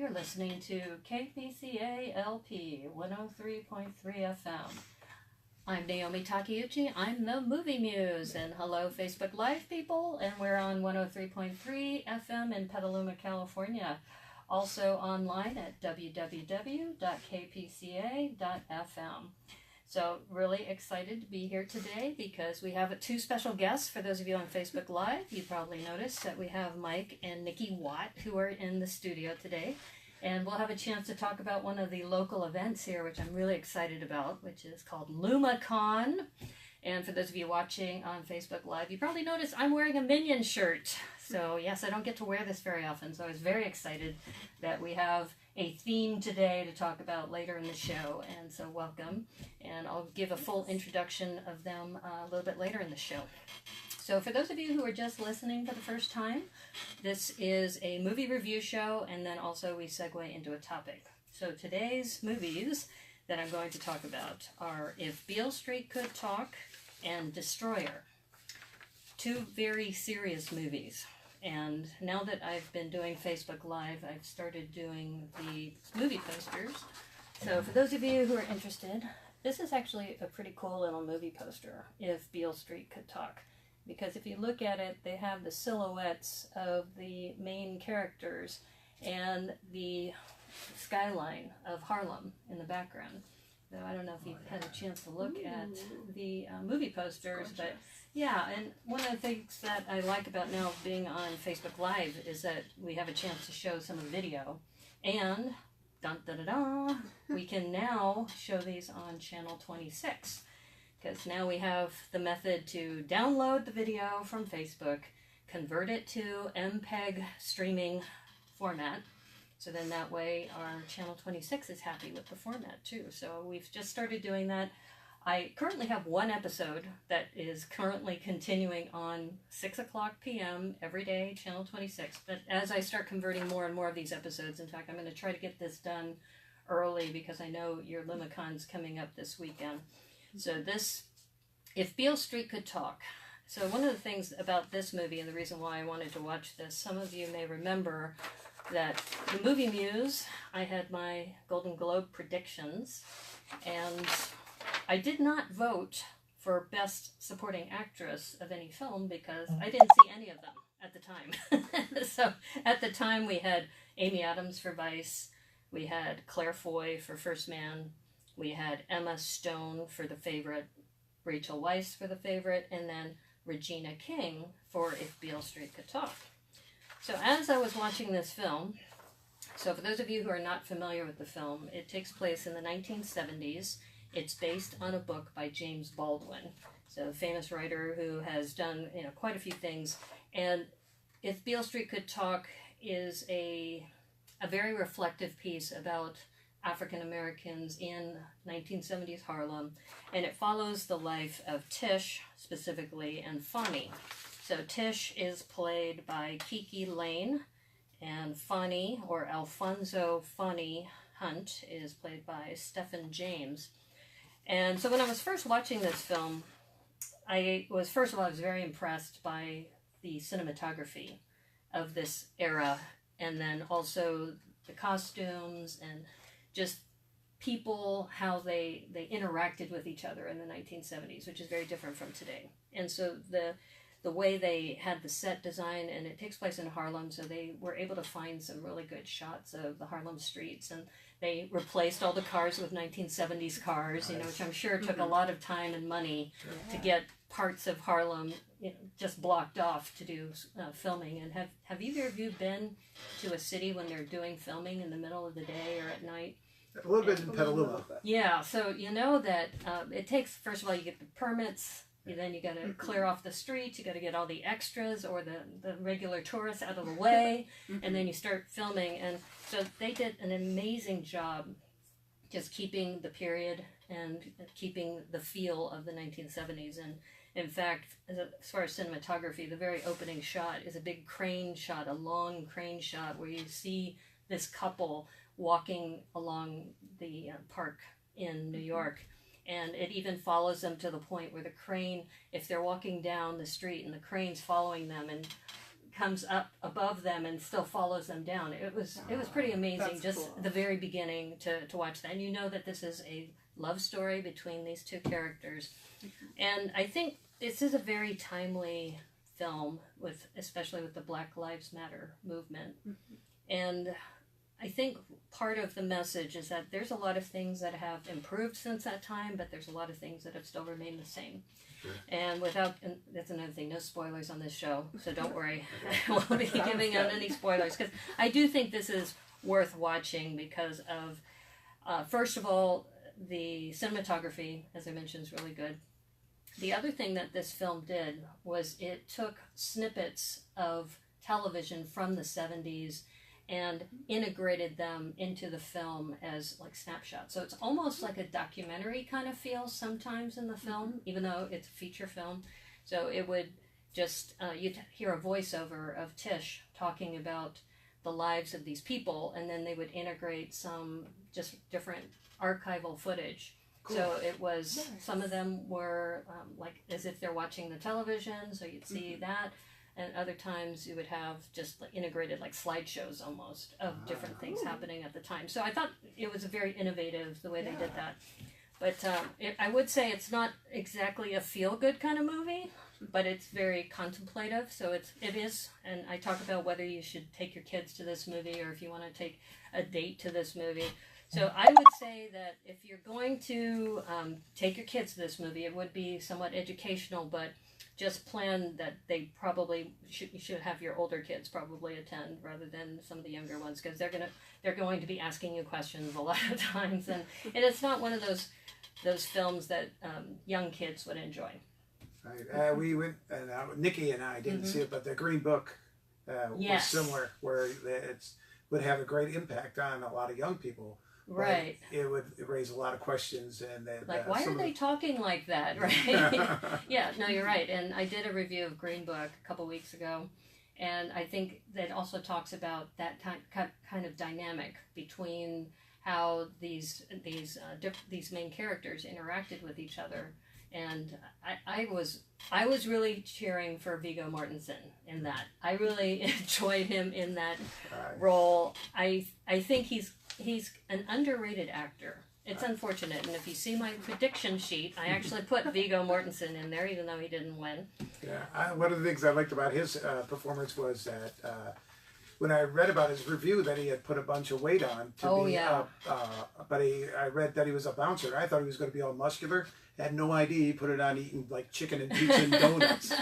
You're listening to KPCA LP 103.3 FM. I'm Naomi Takeuchi. I'm the Movie Muse. And hello, Facebook Live people. And we're on 103.3 FM in Petaluma, California. Also online at www.kpca.fm. So really excited to be here today because we have two special guests. For those of you on Facebook Live, you probably noticed that we have Mike and Nikki Watt who are in the studio today. And we'll have a chance to talk about one of the local events here, which I'm really excited about, which is called LumaCon. And for those of you watching on Facebook Live, you probably noticed I'm wearing a Minion shirt. So yes, I don't get to wear this very often, so I was very excited that we have a theme today to talk about later in the show, and so welcome. And I'll give a full introduction of them a little bit later in the show. So for those of you who are just listening for the first time, this is a movie review show, and then also we segue into a topic. So today's movies that I'm going to talk about are If Beale Street Could Talk and Destroyer. Two very serious movies. And now that I've been doing Facebook Live, I've started doing the movie posters. So for those of you who are interested, this is actually a pretty cool little movie poster, If Beale Street Could Talk. Because if you look at it, they have the silhouettes of the main characters and the skyline of Harlem in the background. So I don't know if you've had a chance to look at the movie posters, but yeah, and one of the things that I like about now being on Facebook Live is that we have a chance to show some of the video, and dun, da, da, da, we can now show these on channel 26, because now we have the method to download the video from Facebook, convert it to MPEG streaming format. So then that way our channel 26 is happy with the format too. So we've just started doing that. I currently have one episode that is currently continuing on 6 o'clock p.m. every day, channel 26. But as I start converting more and more of these episodes, in fact, I'm going to try to get this done early because I know your LumaCon's coming up this weekend. So this, If Beale Street Could Talk. So one of the things about this movie and the reason why I wanted to watch this, some of you may remember that the Movie Muse, I had my Golden Globe predictions, and I did not vote for Best Supporting Actress of any film because I didn't see any of them at the time. So at the time we had Amy Adams for Vice, we had Claire Foy for First Man, we had Emma Stone for The Favorite, Rachel Weisz for The Favorite, and then Regina King for If Beale Street Could Talk. So as I was watching this film, so for those of you who are not familiar with the film, it takes place in the 1970s. It's based on a book by James Baldwin, so a famous writer who has done quite a few things. And If Beale Street Could Talk is a very reflective piece about African Americans in 1970s Harlem, and it follows the life of Tish specifically and Fonnie. So Tish is played by Kiki Lane, and Fonnie, or Alfonso Fonnie Hunt, is played by Stephen James. And so when I was first watching this film, I was very impressed by the cinematography of this era, and then also the costumes and just people, how they interacted with each other in the 1970s, which is very different from today. And so the way they had the set design, and it takes place in Harlem, so they were able to find some really good shots of the Harlem streets, and they replaced all the cars with 1970s cars, which I'm sure took a lot of time and money to get parts of Harlem just blocked off to do filming. And have either of you been to a city when they're doing filming in the middle of the day or at night? A little bit in Petaluma. Yeah, so you know that it takes, first of all, you get the permits. Then you got to clear off the streets, you got to get all the extras or the regular tourists out of the way, and then you start filming. And so they did an amazing job just keeping the period and keeping the feel of the 1970s. And in fact, as far as cinematography, the very opening shot is a big crane shot, a long crane shot where you see this couple walking along the park in New York. And it even follows them to the point where the crane, if they're walking down the street and the crane's following them, and comes up above them and still follows them down. It was pretty amazing. Just cool. The very beginning to watch that, and you know that this is a love story between these two characters, and I think this is a very timely film, especially with the Black Lives Matter movement, and I think part of the message is that there's a lot of things that have improved since that time, but there's a lot of things that have still remained the same. Sure. And that's another thing, no spoilers on this show, so don't worry. I won't be giving out any spoilers, because I do think this is worth watching because of, first of all, the cinematography, as I mentioned, is really good. The other thing that this film did was it took snippets of television from the 70s and integrated them into the film as like snapshots. So it's almost like a documentary kind of feel sometimes in the film, even though it's a feature film. So it would just, you'd hear a voiceover of Tish talking about the lives of these people, and then they would integrate some just different archival footage. Cool. So it was, some of them were like as if they're watching the television, so you'd see that. And other times you would have just integrated like slideshows almost of different things happening at the time. So I thought it was very innovative the way they did that. But I would say it's not exactly a feel-good kind of movie, but it's very contemplative. So it is, and I talk about whether you should take your kids to this movie or if you want to take a date to this movie. So I would say that if you're going to take your kids to this movie, it would be somewhat educational, but just plan that they probably should have your older kids probably attend rather than some of the younger ones, because they're going to be asking you questions a lot of times, and it's not one of those films that young kids would enjoy. Right. We went, and Nikki and I didn't see it, but the Green Book was similar, where it would have a great impact on a lot of young people. Right. It would raise a lot of questions. And like, why are they talking like that, right? Yeah, no, you're right. And I did a review of Green Book a couple weeks ago, and I think that also talks about that kind of dynamic between how these main characters interacted with each other. And I was really cheering for Viggo Mortensen in that. I really enjoyed him in that role. I think he's an underrated actor. It's unfortunate, and if you see my prediction sheet, I actually put Viggo Mortensen in there, even though he didn't win. Yeah, one of the things I liked about his performance was that when I read about his review, that he had put a bunch of weight on but I read that he was a bouncer. I thought he was going to be all muscular. I had no idea he put it on eating like chicken and pizza and donuts.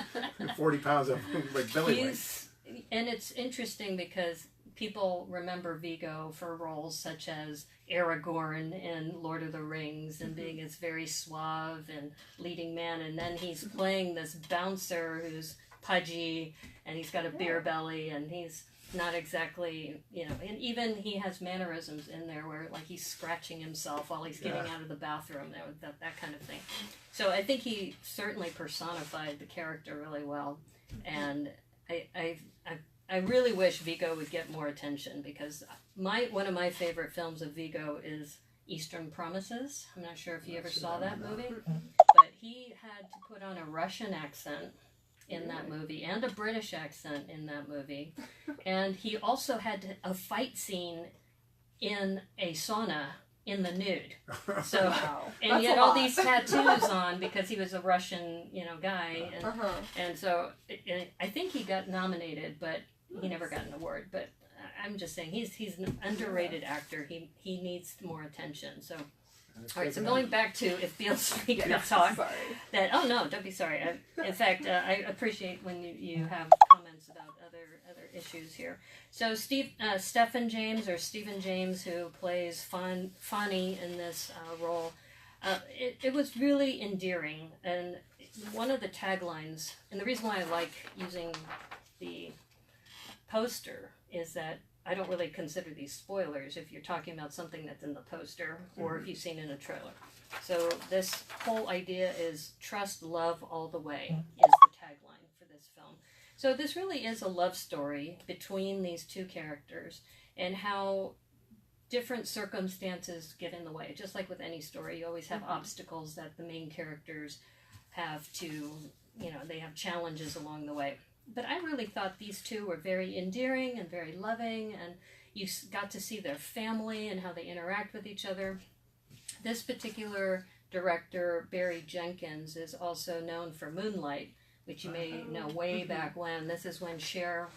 40 pounds of like belly weight. And it's interesting because people remember Viggo for roles such as Aragorn in Lord of the Rings and being this very suave and leading man, and then he's playing this bouncer who's pudgy and he's got a beer belly and he's not exactly, and even he has mannerisms in there where like he's scratching himself while he's getting out of the bathroom, that kind of thing. So I think he certainly personified the character really well, and I really wish Viggo would get more attention, because one of my favorite films of Viggo is Eastern Promises. I'm not sure if you ever saw that movie, but he had to put on a Russian accent in that movie and a British accent in that movie, and he also had a fight scene in a sauna in the nude. So and he had all these tattoos on because he was a Russian guy, and so I think he got nominated, but he never got an award. But I'm just saying he's an underrated actor. He needs more attention. So all right, so going back to if Beale Street could talk, oh no, don't be sorry. In fact, I appreciate when you have comments about other issues here. So Stephen James, who plays Fonny in this role, it was really endearing. And one of the taglines, and the reason why I like using the poster is that I don't really consider these spoilers if you're talking about something that's in the poster or if you've seen in a trailer. So this whole idea is trust, love all the way is the tagline for this film. So this really is a love story between these two characters and how different circumstances get in the way. Just like with any story, you always have obstacles that the main characters have to, they have challenges along the way. but I really thought these two were very endearing and very loving, and you got to see their family and how they interact with each other. This particular director, Barry Jenkins, is also known for Moonlight, which you may know way back when. This is when Cher,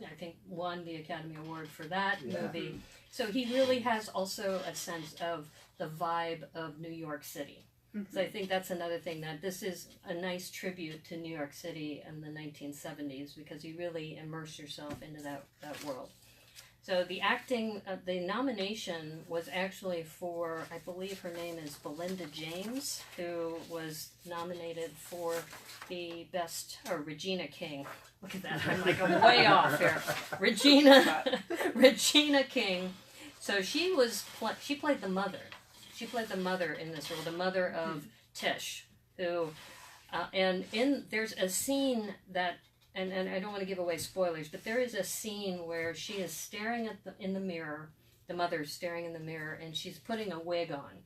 I think, won the Academy Award for that movie. So he really has also a sense of the vibe of New York City. So I think that's another thing, that this is a nice tribute to New York City in the 1970s, because you really immerse yourself into that world. So the acting, the nomination was actually for, I believe her name is Belinda James, who was nominated for the best, or Regina King. Look at that, I'm way off here. Regina King. So she played the mother. She played the mother in this role, the mother of Tish, who, there's a scene that, and I don't want to give away spoilers, but there is a scene where she is staring in the mirror, the mother's staring in the mirror, and she's putting a wig on.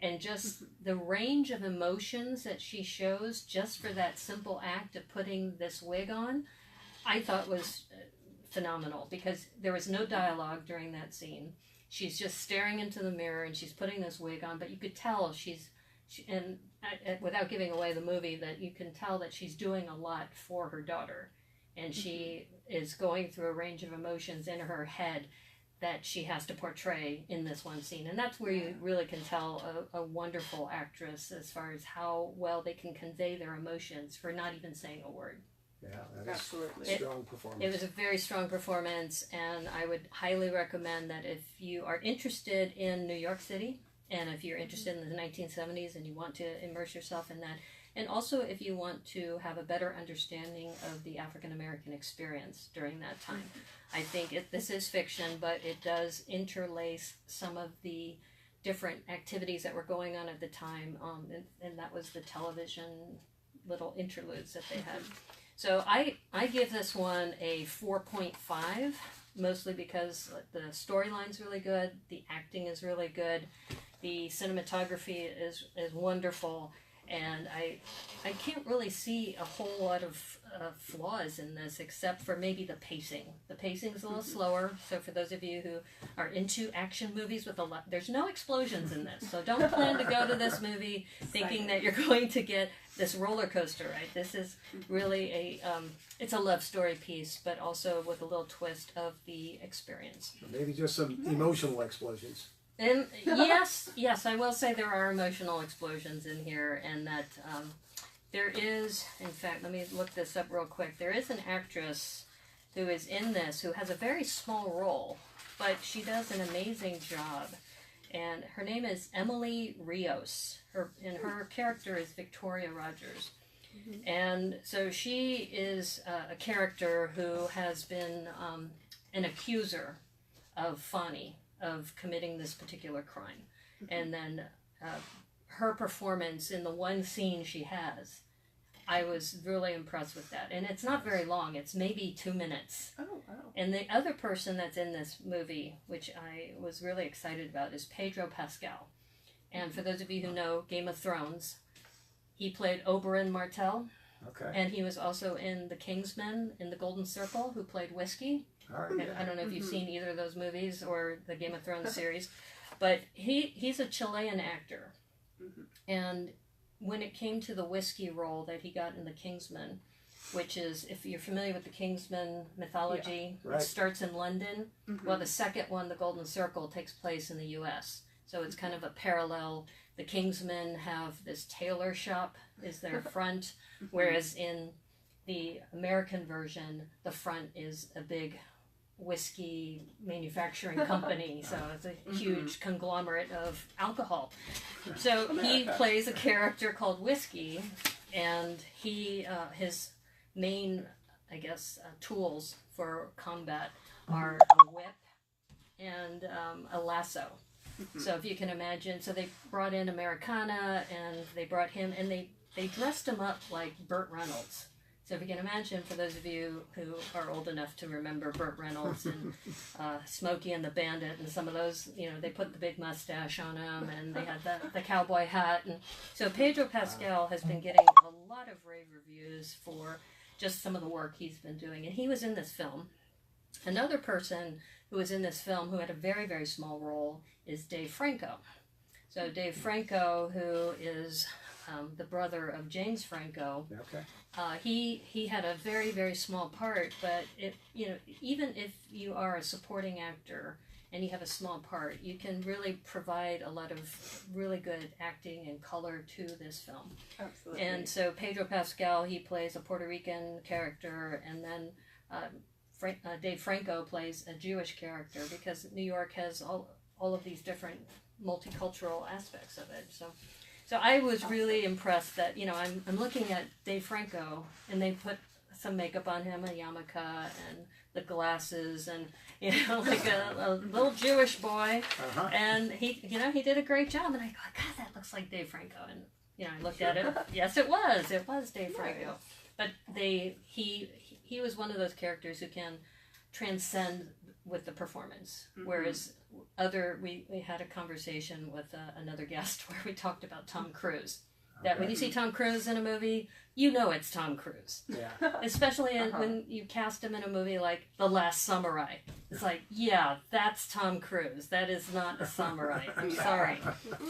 And just the range of emotions that she shows just for that simple act of putting this wig on, I thought was phenomenal, because there was no dialogue during that scene. She's just staring into the mirror and she's putting this wig on, but you could tell without giving away the movie, that you can tell that she's doing a lot for her daughter. And she is going through a range of emotions in her head that she has to portray in this one scene. And that's where you really can tell a wonderful actress as far as how well they can convey their emotions for not even saying a word. Yeah, that's absolutely strong performance. It was a very strong performance, and I would highly recommend that if you are interested in New York City, and if you're interested in the 1970s and you want to immerse yourself in that, and also if you want to have a better understanding of the African American experience during that time. I think this is fiction, but it does interlace some of the different activities that were going on at the time, and that was the television little interludes that they had. So I give this one a 4.5, mostly because the storyline's really good, the acting is really good, the cinematography is wonderful, and I can't really see a whole lot of flaws in this, except for maybe the pacing. The pacing's a little slower, so for those of you who are into action movies with there's no explosions in this, so don't plan to go to this movie thinking that you're going to get this roller coaster, right? This is really it's a love story piece, but also with a little twist of the experience. Maybe just some emotional explosions. And yes, I will say there are emotional explosions in here, and that there is, in fact, let me look this up real quick. There is an actress who is in this who has a very small role, but she does an amazing job. And her name is Emily Rios. Her character is Victoria Rogers. And so she is a character who has been an accuser of Fani of committing this particular crime. And then her performance in the one scene she has, I was really impressed with that. And it's not very long. It's maybe 2 minutes. Oh, wow. And the other person that's in this movie, which I was really excited about, is Pedro Pascal. And for those of you who know Game of Thrones, he played Oberyn Martell. Okay. And he was also in The Kingsman in the Golden Circle, who played Whiskey. All right. I don't know if you've seen either of those movies or the Game of Thrones series, but he's a Chilean actor. And when it came to the Whiskey role that he got in The Kingsman, which is, if you're familiar with the Kingsman mythology, right. It starts in London. Well, the second one, the Golden Circle, takes place in the U.S. So it's kind of a parallel. The Kingsmen have this tailor shop is their front, whereas in the American version, the front is a big whiskey manufacturing company. So it's a huge conglomerate of alcohol. So he plays a character called Whiskey, and his main, I guess, tools for combat are a whip and a lasso. So if you can imagine, so they brought in Americana, and they brought him, and they dressed him up like Burt Reynolds. So if you can imagine, for those of you who are old enough to remember Burt Reynolds and Smokey and the Bandit and some of those, they put the big mustache on him, and they had the cowboy hat. And so Pedro Pascal has been getting a lot of rave reviews for just some of the work he's been doing. And he was in this film. Another person who was in this film who had a very, very small role is Dave Franco. So Dave Franco, who is the brother of James Franco, he had a very, very small part, but even if you are a supporting actor and you have a small part, you can really provide a lot of really good acting and color to this film. Absolutely. And so Pedro Pascal, he plays a Puerto Rican character, and then Dave Franco plays a Jewish character, because New York has all of these different multicultural aspects of it. So I was really impressed that, I'm looking at Dave Franco, and they put some makeup on him, a yarmulke and the glasses, and like a little Jewish boy, and he did a great job. And I go, God, that looks like Dave Franco. And I looked at it. Yes, it was Dave Franco. But he was one of those characters who can transcend with the performance, whereas we had a conversation with another guest where we talked about Tom Cruise. That when you see Tom Cruise in a movie, it's Tom Cruise. Yeah. Especially when you cast him in a movie like The Last Samurai. It's like, yeah, that's Tom Cruise. That is not a samurai. I'm sorry.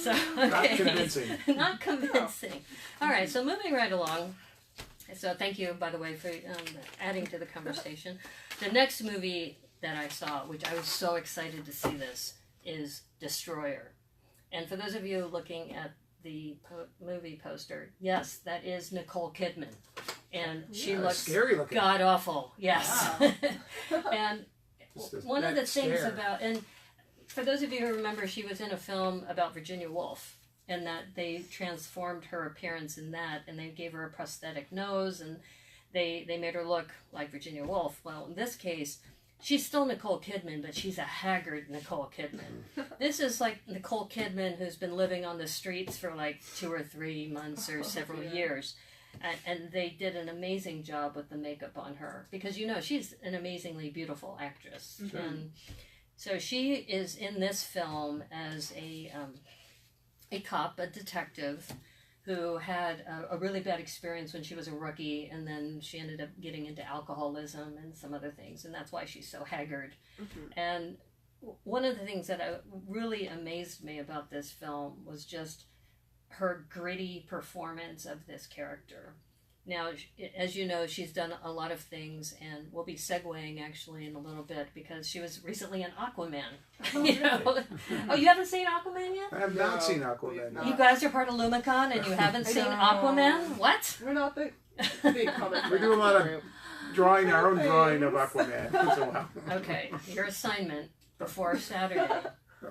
So, okay. Not convincing. Not convincing. All right, so moving right along. So thank you, by the way, for adding to the conversation. The next movie that I saw, which I was so excited to see this, is Destroyer. And for those of you looking at the movie poster, yes, that is Nicole Kidman. And she looks god-awful. Yes. Wow. And one of the things about, and for those of you who remember, she was in a film about Virginia Woolf, and that they transformed her appearance in that, and they gave her a prosthetic nose, and they made her look like Virginia Woolf. Well, in this case, she's still Nicole Kidman, but she's a haggard Nicole Kidman. This is like Nicole Kidman who's been living on the streets for like 2 or 3 months or several years. And they did an amazing job with the makeup on her, because she's an amazingly beautiful actress. Mm-hmm. And so she is in this film as a cop, a detective, who had a really bad experience when she was a rookie, and then she ended up getting into alcoholism and some other things, and that's why she's so haggard. Mm-hmm. And one of the things that really amazed me about this film was just her gritty performance of this character. Now, as you know, she's done a lot of things, and we'll be segueing actually in a little bit, because she was recently in Aquaman. Oh, you haven't seen Aquaman yet? I have not seen Aquaman. Not. You guys are part of Lumicon, and you haven't seen Aquaman? What? We're not the big comic. We do a lot of drawing, our own drawing of Aquaman. Okay, your assignment before Saturday.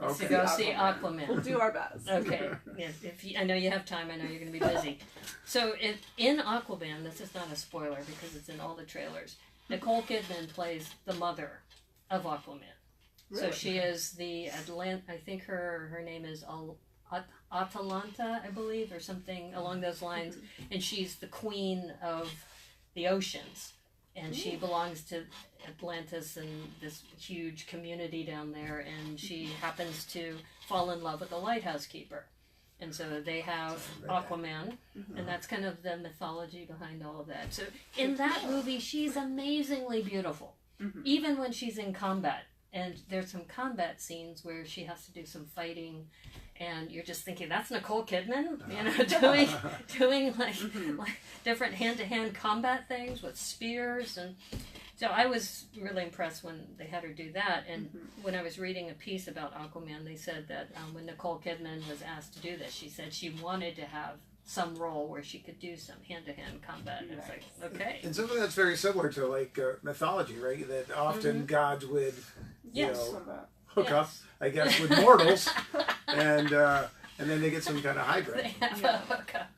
Okay. To go see Aquaman. We'll do our best. Okay. Yeah, I know you have time. I know you're going to be busy. So in Aquaman, this is not a spoiler because it's in all the trailers, Nicole Kidman plays the mother of Aquaman. Really? So she is the I think her name is Atalanta, I believe, or something along those lines. Mm-hmm. And she's the queen of the oceans. And she belongs to Atlantis and this huge community down there, and she happens to fall in love with the lighthouse keeper. And so they have Aquaman, and that's kind of the mythology behind all of that. So in that movie, she's amazingly beautiful, even when she's in combat. And there's some combat scenes where she has to do some fighting, and you're just thinking, that's Nicole Kidman, doing like different hand-to-hand combat things with spears. And so I was really impressed when they had her do that. And when I was reading a piece about Aquaman, they said that when Nicole Kidman was asked to do this, she said she wanted to have some role where she could do some hand-to-hand combat. And it's like, okay. And something that's very similar to like mythology, right? That often gods would, hook up, I guess, with mortals, and then they get some kind of hybrid. They have a hookup.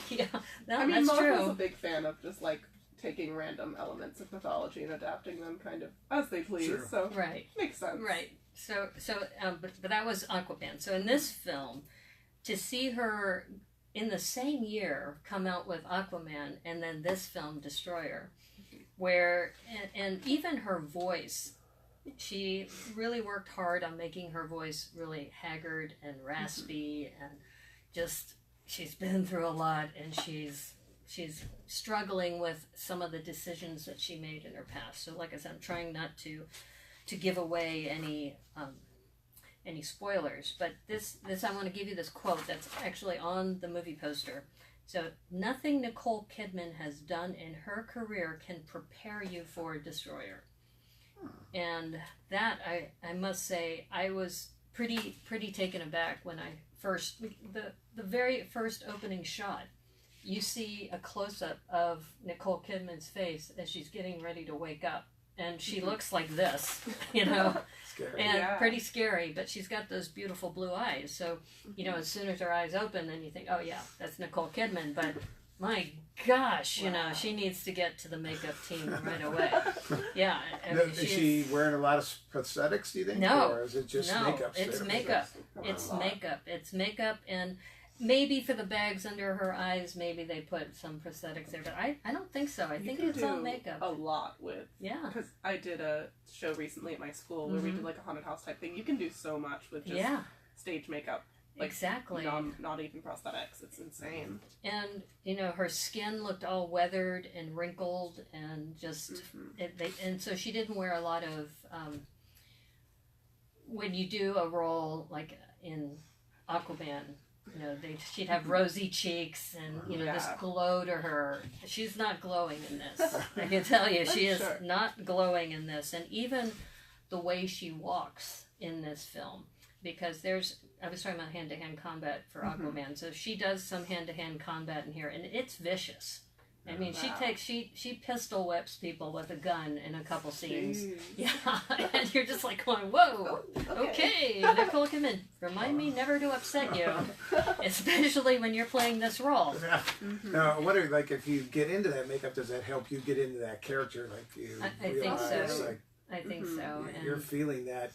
Yeah, I mean, Marvel's a big fan of just like taking random elements of mythology and adapting them kind of as they please. Sure. So makes sense. Right. So but that was Aquaman. So in this film, to see her in the same year come out with Aquaman and then this film Destroyer, where and even her voice. She really worked hard on making her voice really haggard and raspy, and just she's been through a lot, and she's she's struggling with some of the decisions that she made in her past. So like I said, I'm trying not to give away any spoilers, but this I want to give you this quote that's actually on the movie poster. So, nothing Nicole Kidman has done in her career can prepare you for Destroyer. And that, I must say, I was pretty taken aback when I first, the very first opening shot, you see a close-up of Nicole Kidman's face as she's getting ready to wake up. And she looks like this, you know, Scary. and pretty scary, but she's got those beautiful blue eyes. So, you know, as soon as her eyes open, then you think, oh yeah, that's Nicole Kidman. But my gosh, you know, she needs to get to the makeup team right away. Yeah. Is she wearing a lot of prosthetics, do you think? No. Or is it just no, makeup? it's makeup. It's makeup. It's makeup, and maybe for the bags under her eyes, maybe they put some prosthetics there, but I don't think so. I think it's all makeup. A lot with, because I did a show recently at my school where we did like a haunted house type thing. You can do so much with just stage makeup. Like, exactly. Not even prosthetics. It's insane. And you know, her skin looked all weathered and wrinkled, and just and so she didn't wear a lot of. When you do a role like in Aquaman, you know, she'd have rosy cheeks and, you know, this glow to her. She's not glowing in this. I can tell you, she is not glowing in this. And even the way she walks in this film, because I was talking about hand-to-hand combat for Aquaman, so she does some hand-to-hand combat in here, and it's vicious. I mean, she pistol whips people with a gun in a couple scenes. Jeez. Yeah, and you're just like going, whoa, okay, Nicole Kidman, remind me never to upset you, especially when you're playing this role. Yeah. Now, I wonder, like, if you get into that makeup, does that help you get into that character? Like, you think so. Like, I think so. You're feeling that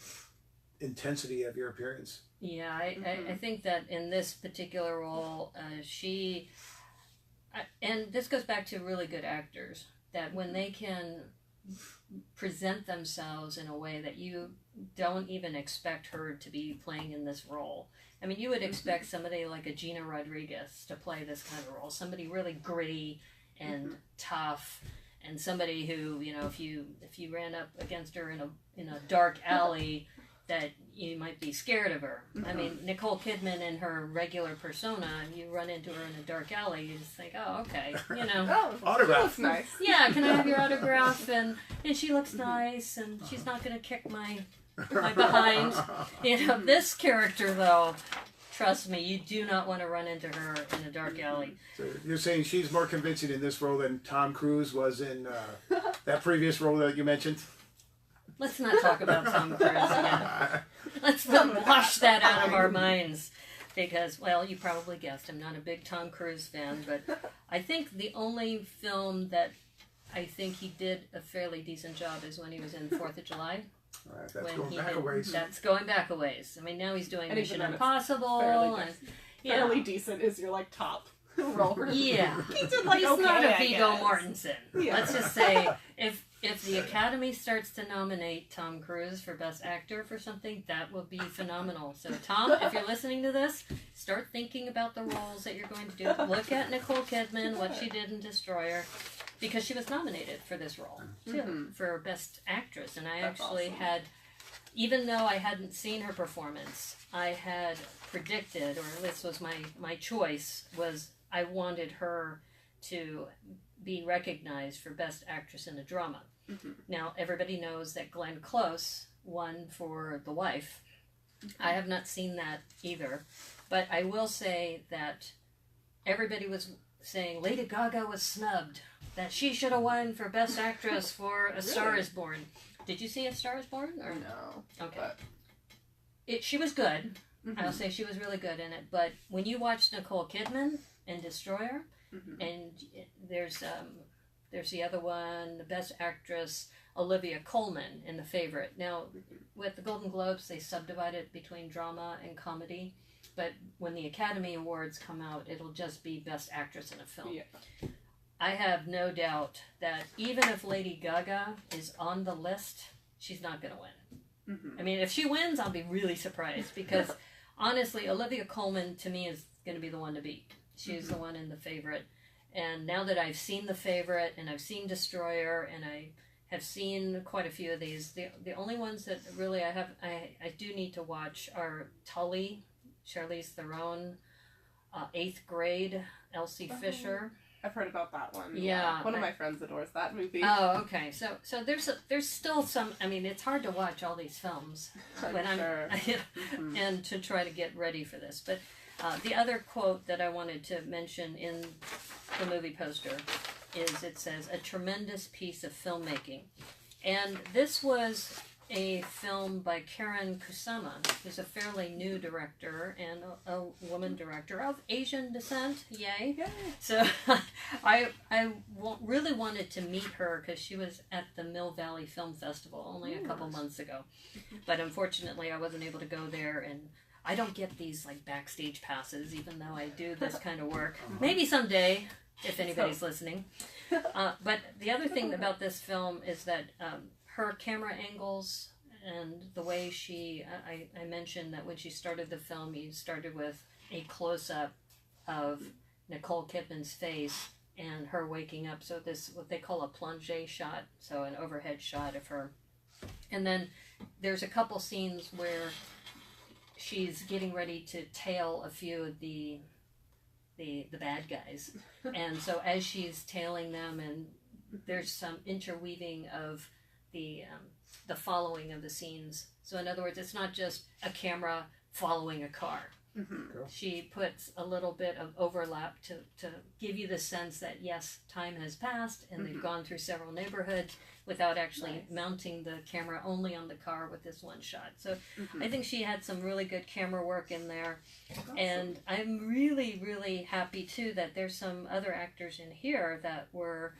intensity of your appearance. Yeah, I think that in this particular role, and this goes back to really good actors, that when they can present themselves in a way that you don't even expect her to be playing in this role. I mean, you would expect somebody like a Gina Rodriguez to play this kind of role, somebody really gritty and tough, and somebody who, you know, if you ran up against her in a dark alley, that you might be scared of her. I mean, Nicole Kidman in her regular persona, you run into her in a dark alley, you just think, oh, okay, you know. Autograph. Nice. Yeah, can I have your autograph? And she looks nice, and she's not going to kick my behind. You know, this character, though, trust me, you do not want to run into her in a dark alley. So you're saying she's more convincing in this role than Tom Cruise was in that previous role that you mentioned? Let's not talk about Tom Cruise again. Let's not wash that out of our minds. Because, well, you probably guessed, I'm not a big Tom Cruise fan, but I think the only film that I think he did a fairly decent job is when he was in 4th of July. That's going back a ways. That's going back a ways. I mean, now he's doing Mission Impossible. Fairly decent is your, like, top role. Yeah. He did, like, he's not a Viggo Mortensen. Yeah. Let's just say, if the Academy starts to nominate Tom Cruise for Best Actor for something, that will be phenomenal. So, Tom, if you're listening to this, start thinking about the roles that you're going to do. Look at Nicole Kidman, what she did in Destroyer, because she was nominated for this role, too, for Best Actress. And I actually had, even though I hadn't seen her performance, I had predicted, or this was my choice, was I wanted her to be recognized for Best Actress in a Drama. Now, everybody knows that Glenn Close won for The Wife. I have not seen that either, but I will say that everybody was saying Lady Gaga was snubbed, that she should have won for Best Actress for A Star Is Born. Did you see A Star Is Born? Or no. Okay. She was good. I'll say she was really good in it, but when you watch Nicole Kidman in Destroyer, and there's the other one, the Best Actress, Olivia Colman in The Favorite. Now, with the Golden Globes, they subdivide it between drama and comedy, but when the Academy Awards come out, it'll just be Best Actress in a film. Yeah. I have no doubt that even if Lady Gaga is on the list, she's not going to win. I mean, if she wins, I'll be really surprised, because honestly, Olivia Colman, to me, is going to be the one to beat. She's the one in The Favorite. And now that I've seen The Favorite and I've seen Destroyer and I have seen quite a few of these, the only ones that really I do need to watch are Tully, Charlize Theron, Eighth Grade, Elsie Fisher. I've heard about that one. Yeah, one of my friends adores that movie. Oh, okay. So there's still some. I mean, it's hard to watch all these films when and to try to get ready for this. But the other quote that I wanted to mention in the movie poster is it says a tremendous piece of filmmaking, and this was a film by Karen Kusama, who's a fairly new director and a woman director of Asian descent. Yay! So I really wanted to meet her because she was at the Mill Valley Film Festival only a couple months ago, but unfortunately I wasn't able to go there, and I don't get these like backstage passes even though I do this kind of work. Maybe someday if anybody's listening. But the other thing about this film is that her camera angles and the way I mentioned that when she started the film, you started with a close-up of Nicole Kidman's face and her waking up. So this, what they call a plongé shot, so an overhead shot of her. And then there's a couple scenes where she's getting ready to tail a few of the bad guys. And so as she's tailing them, and there's some interweaving of the following of the scenes. So in other words, it's not just a camera following a car. Cool. She puts a little bit of overlap to give you the sense that yes, time has passed and they've gone through several neighborhoods without actually mounting the camera only on the car with this one shot. So I think she had some really good camera work in there. Awesome. And I'm really, really happy too that there's some other actors in here that were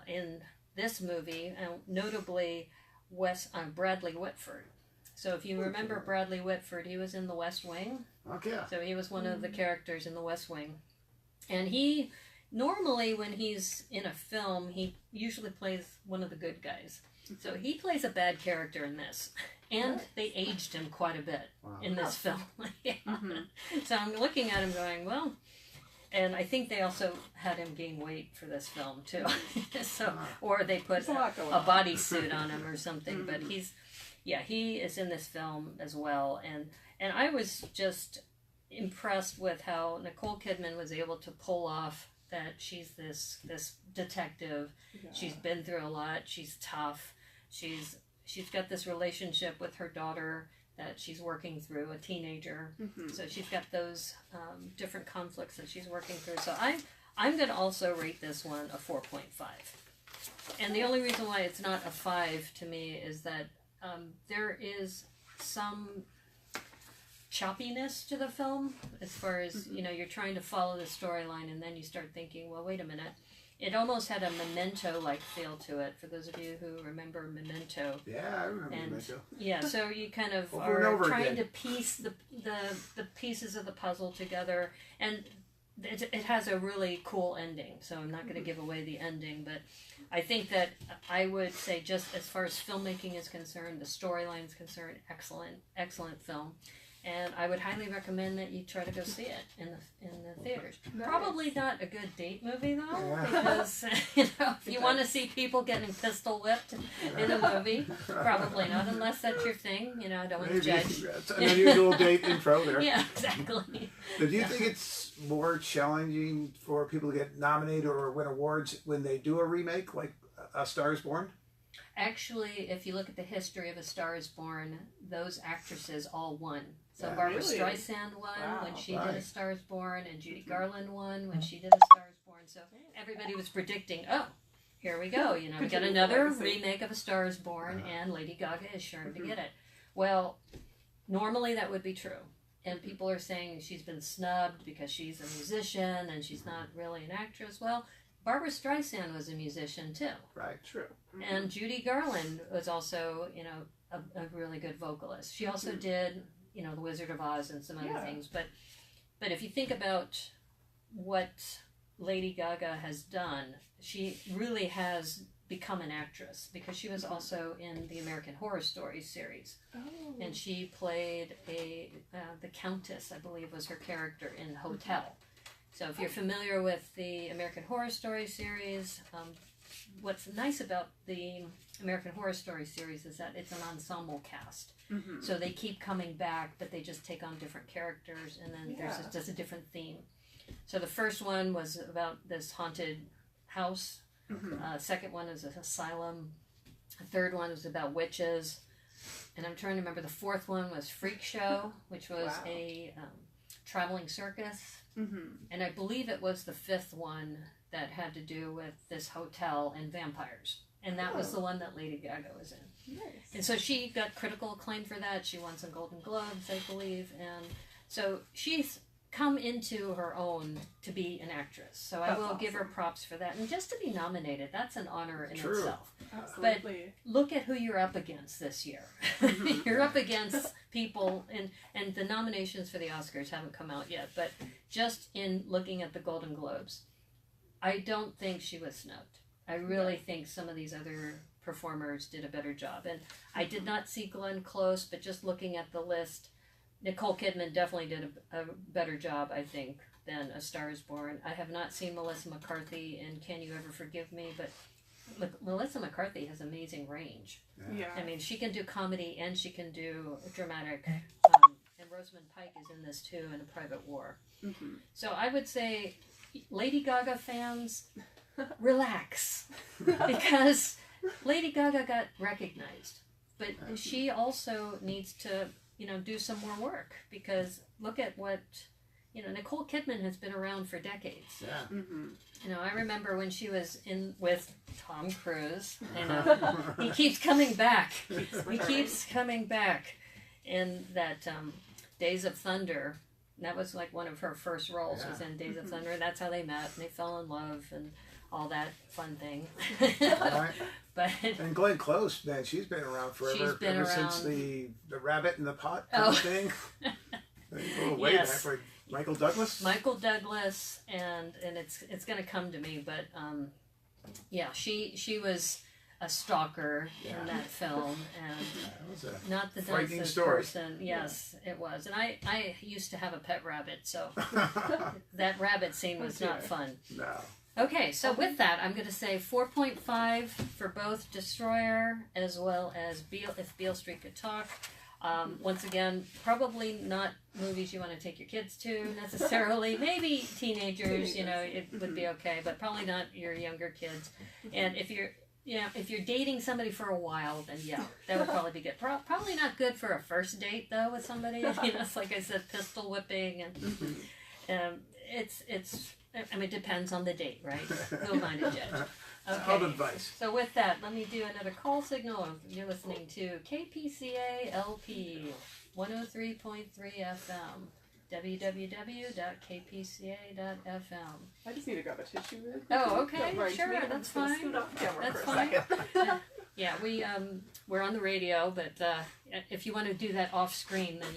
in this movie, notably Bradley Whitford. So if you remember Bradley Whitford, he was in The West Wing. Okay. So he was one of the characters in The West Wing. And he, normally when he's in a film, he usually plays one of the good guys. So he plays a bad character in this. And they aged him quite a bit in this film. So I'm looking at him going, well... And I think they also had him gain weight for this film too. So, or they put a bodysuit on him or something. But he is in this film as well. And I was just impressed with how Nicole Kidman was able to pull off that she's this detective. Yeah. She's been through a lot. She's tough. She's got this relationship with her daughter that she's working through, a teenager. So she's got those different conflicts that she's working through. So I'm going to also rate this one a 4.5. And the only reason why it's not a 5 to me is that there is some choppiness to the film as far as, you're trying to follow the storyline and then you start thinking, well, wait a minute. It almost had a Memento-like feel to it, for those of you who remember Memento. Yeah, I remember Memento. Yeah, so you kind of are trying to piece the pieces of the puzzle together, and it has a really cool ending, so I'm not going to give away the ending, but I think that I would say just as far as filmmaking is concerned, the storyline is concerned, excellent film. And I would highly recommend that you try to go see it in the theaters. Nice. Probably not a good date movie though, because if you want to see people getting pistol whipped in a movie, probably not, unless that's your thing. I don't want to judge. It's an unusual date intro there. Yeah, exactly. So do you think it's more challenging for people to get nominated or win awards when they do a remake like A Star Is Born? Actually, if you look at the history of A Star Is Born, those actresses all won. So Barbara Streisand won when she did A Star Is Born, and Judy Garland won when she did A Star Is Born. So everybody was predicting, oh, here we go. We got another remake of A Star Is Born, and Lady Gaga is sure to get it. Well, normally that would be true. And people are saying she's been snubbed because she's a musician and she's not really an actress. Well, Barbara Streisand was a musician too. Right, true. And Judy Garland was also, a really good vocalist. She also did, The Wizard of Oz and some other things. But if you think about what Lady Gaga has done, she really has become an actress because she was also in the American Horror Story series. Oh. And she played the Countess, I believe was her character in Hotel. So if you're familiar with the American Horror Story series, what's nice about the American Horror Story series is that it's an ensemble cast. Mm-hmm. So they keep coming back, but they just take on different characters, and then there's just a different theme. So the first one was about this haunted house. Mm-hmm. Second one is an asylum. The third one was about witches. And I'm trying to remember, the fourth one was Freak Show, which was a traveling circus. Mm-hmm. And I believe it was the fifth one that had to do with this hotel and vampires. And that was the one that Lady Gaga was in. Nice. And so she got critical acclaim for that. She won some Golden Globes, I believe. And so she's come into her own to be an actress. So I will give her props for that. And just to be nominated, that's an honor in itself. Absolutely. But look at who you're up against this year. You're up against people, and the nominations for the Oscars haven't come out yet, but just in looking at the Golden Globes, I don't think she was snubbed. I really think some of these other performers did a better job. And I did not see Glenn Close, but just looking at the list, Nicole Kidman definitely did a better job, I think, than A Star is Born. I have not seen Melissa McCarthy in Can You Ever Forgive Me, but Melissa McCarthy has amazing range. Yeah. I mean, she can do comedy and she can do dramatic. And Rosamund Pike is in this too, in A Private War. Mm-hmm. So I would say, Lady Gaga fans, relax. Because Lady Gaga got recognized. But she also needs to do some more work, because look at what, Nicole Kidman has been around for decades. Yeah. Mm-hmm. I remember when she was in with Tom Cruise, he keeps coming back. He keeps coming back in that Days of Thunder. That was like one of her first roles, was in Days of Thunder. That's how they met, and they fell in love, and all that fun thing. Right. But and Glenn Close, man, she's been around forever. Ever since the rabbit in the pot kind of thing. A little way back, like Michael Douglas. Michael Douglas, and it's going to come to me, but she was a stalker in that film, and it was a not the frightening story. Person. Yes, it was, and I used to have a pet rabbit, so that rabbit scene was not fun. No. Okay, so with that, I'm going to say 4.5 for both Destroyer as well as If Beale Street Could Talk. Once again, probably not movies you want to take your kids to necessarily. Maybe teenagers, it would be okay, but probably not your younger kids. And if you're dating somebody for a while, then that would probably be good. Probably not good for a first date though with somebody. It's like I said, pistol whipping, and it depends on the date, right? Who am I to judge? Okay. Sound advice. So with that, let me do another call signal. You're listening to KPCA LP 103.3 FM. www.kpca.fm. I just need to grab a tissue real quick. Oh, okay, sure, that's fine. Scoot off the camera for a second. Yeah, we're on the radio, but if you want to do that off screen, then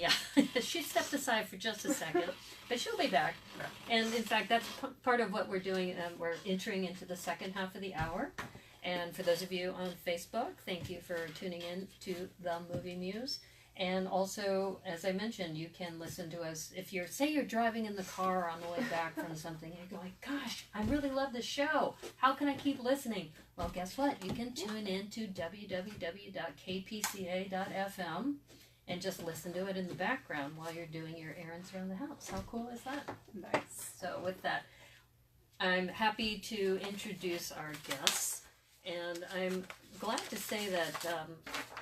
she stepped aside for just a second, but she'll be back. And in fact, that's part of what we're doing. We're entering into the second half of the hour. And for those of you on Facebook, thank you for tuning in to the Movie Muse. And also, as I mentioned, you can listen to us if you're driving in the car on the way back from something and you're going, gosh, I really love this show. How can I keep listening? Well, guess what? You can tune in to www.kpca.fm and just listen to it in the background while you're doing your errands around the house. How cool is that? Nice. So with that, I'm happy to introduce our guests. And I'm glad to say that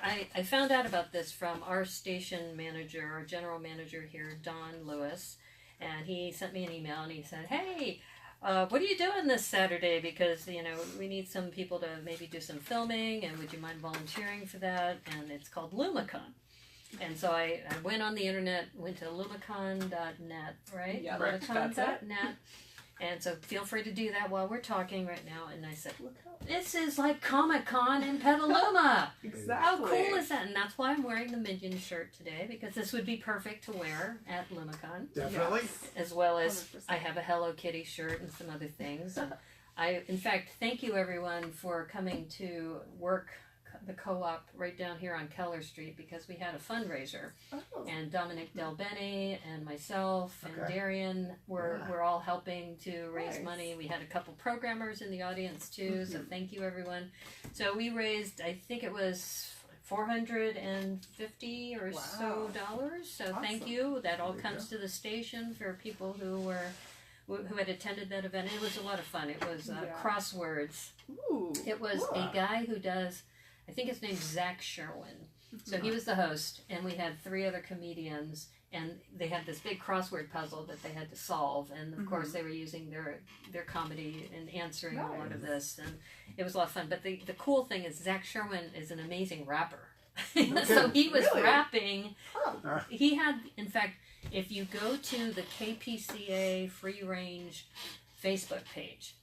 I found out about this from our station manager, our general manager here, Don Lewis. And he sent me an email and he said, hey, what are you doing this Saturday? Because, we need some people to maybe do some filming, and would you mind volunteering for that? And it's called Lumicon. And so I went on the internet, went to lumicon.net, right? Yeah, lumicon.net. And so feel free to do that while we're talking right now. And I said, this is like Comic-Con in Petaluma. Exactly. How cool is that? And that's why I'm wearing the Minion shirt today, because this would be perfect to wear at Lumicon. Definitely. Yes. As well as 100%. I have a Hello Kitty shirt and some other things. And in fact, thank you everyone for coming to work the co-op right down here on Keller Street because we had a fundraiser. Oh. And Dominic Del Bene and myself and Darian were all helping to raise money. We had a couple programmers in the audience too, so thank you everyone. So we raised, I think it was $450 or so dollars. So thank you. That all comes to the station for people who had attended that event. It was a lot of fun. It was crosswords. Ooh, it was a guy who does, I think his name's Zach Sherwin. So he was the host, and we had 3 other comedians, and they had this big crossword puzzle that they had to solve. And of course, they were using their comedy and answering a lot of this, and it was a lot of fun. But the cool thing is Zach Sherwin is an amazing rapper. So he was rapping. Oh. He had, in fact, if you go to the KPCA Free Range Facebook page,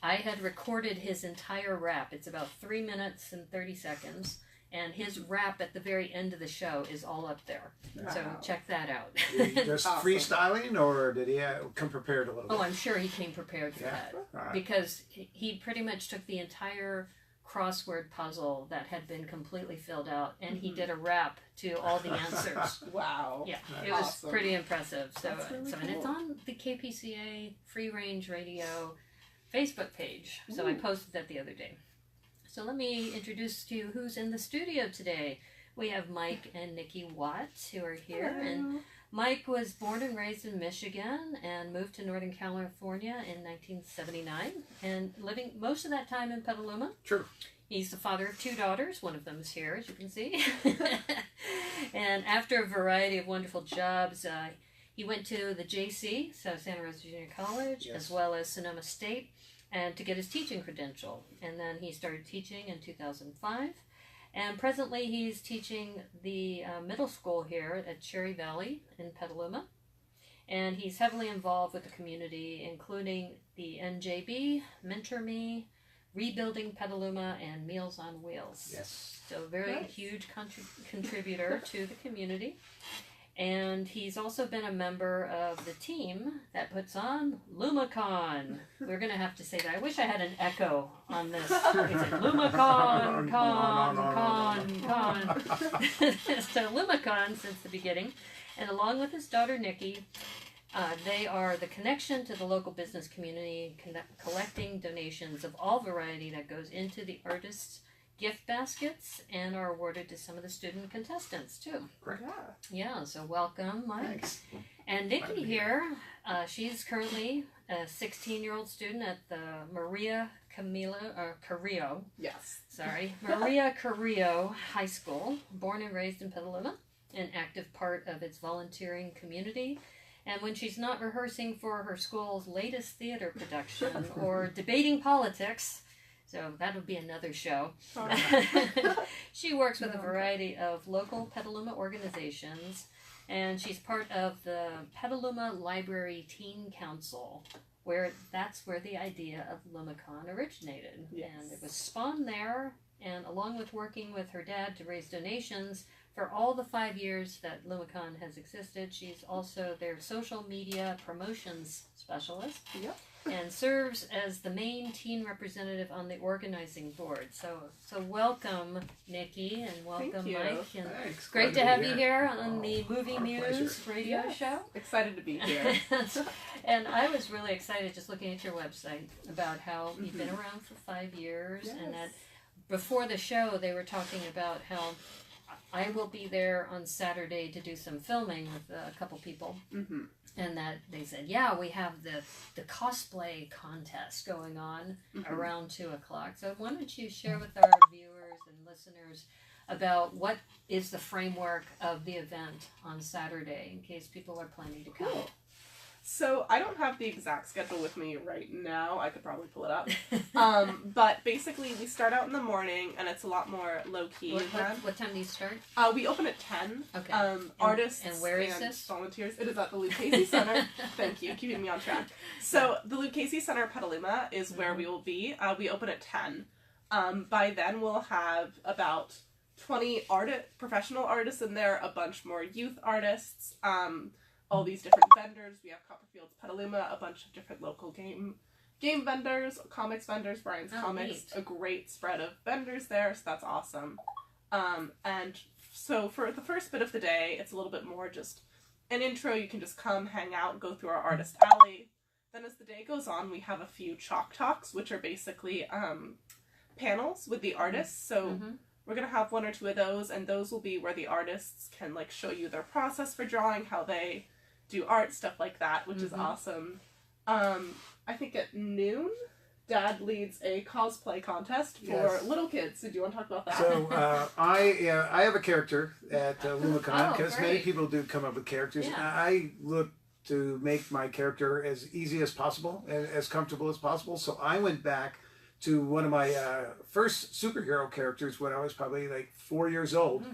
I had recorded his entire rap. It's about 3 minutes and 30 seconds. And his rap at the very end of the show is all up there. Wow. So check that out. Just freestyling, or did he come prepared a little bit? Oh, I'm sure he came prepared for that. Right. Because he pretty much took the entire crossword puzzle that had been completely filled out, and he did a rap to all the answers. Wow. Yeah, it was pretty impressive. So, really cool. And it's on the KPCA Free Range Radio Facebook page. So I posted that the other day. So let me introduce to you who's in the studio today. We have Mike and Nikki Watt who are here. Hello. And Mike was born and raised in Michigan and moved to Northern California in 1979 and living most of that time in Petaluma. True. He's the father of 2 daughters. One of them is here, as you can see. And after a variety of wonderful jobs, he went to the JC, so Santa Rosa Junior College, as well as Sonoma State, and to get his teaching credential. And then he started teaching in 2005. And presently he's teaching the middle school here at Cherry Valley in Petaluma. And he's heavily involved with the community, including the NJB, Mentor Me, Rebuilding Petaluma, and Meals on Wheels. Yes. So very huge contributor to the community. And he's also been a member of the team that puts on LumaCon. We're going to have to say that. I wish I had an echo on this. LumaCon, con. So LumaCon since the beginning. And along with his daughter Nikki, they are the connection to the local business community, collecting donations of all variety that goes into the artists' gift baskets and are awarded to some of the student contestants too. Great. Yeah, so welcome, Mike. Thanks. And Nikki here, she's currently a 16-year-old student at the Maria Carrillo. Yes. Sorry, Maria Carrillo High School, born and raised in Petaluma, an active part of its volunteering community. And when she's not rehearsing for her school's latest theater production or debating politics, so that would be another show. She works with a variety of local Petaluma organizations, and she's part of the Petaluma Library Teen Council, that's where the idea of LumaCon originated. Yes. And it was spawned there, and along with working with her dad to raise donations for all the 5 years that LumaCon has existed, she's also their social media promotions specialist. Yep. And serves as the main teen representative on the organizing board. So welcome, Nikki, and welcome, Mike. And thanks. Great to have you here on the Movie Muse radio show. Excited to be here. And I was really excited just looking at your website about how you've been around for 5 years, and that before the show they were talking about how I will be there on Saturday to do some filming with a couple people. Mm-hmm. And that they said, we have the cosplay contest going on around 2 o'clock. So why don't you share with our viewers and listeners about what is the framework of the event on Saturday in case people are planning to come. Cool. So I don't have the exact schedule with me right now. I could probably pull it up. But basically we start out in the morning and it's a lot more low-key. What time do you start? We open at 10. Okay. Artists and where is this? Volunteers. It is at the Lucchese Center. Thank you, keeping me on track. So the Lucchese Center Petaluma is where we will be. We open at 10. By then we'll have about 20 professional artists in there, a bunch more youth artists, all these different vendors. We have Copperfield's Petaluma, a bunch of different local game game vendors, comics vendors, Brian's Comics, neat. a great spread of vendors there, so that's awesome. And so for the first bit of the day, it's a little bit more just an intro. You can just come, hang out, go through our artist alley. Then as the day goes on, we have a few chalk talks, which are basically panels with the artists. So we're going to have one or two of those, and those will be where the artists can like show you their process for drawing, how they do art, stuff like that, which is awesome. I think at noon, Dad leads a cosplay contest for little kids. So do you want to talk about that? So I have a character at LumaCon, because many great. people do come up with characters. Yeah. I look to make my character as easy as possible, and as comfortable as possible. So I went back to one of my first superhero characters when I was probably like 4 years old.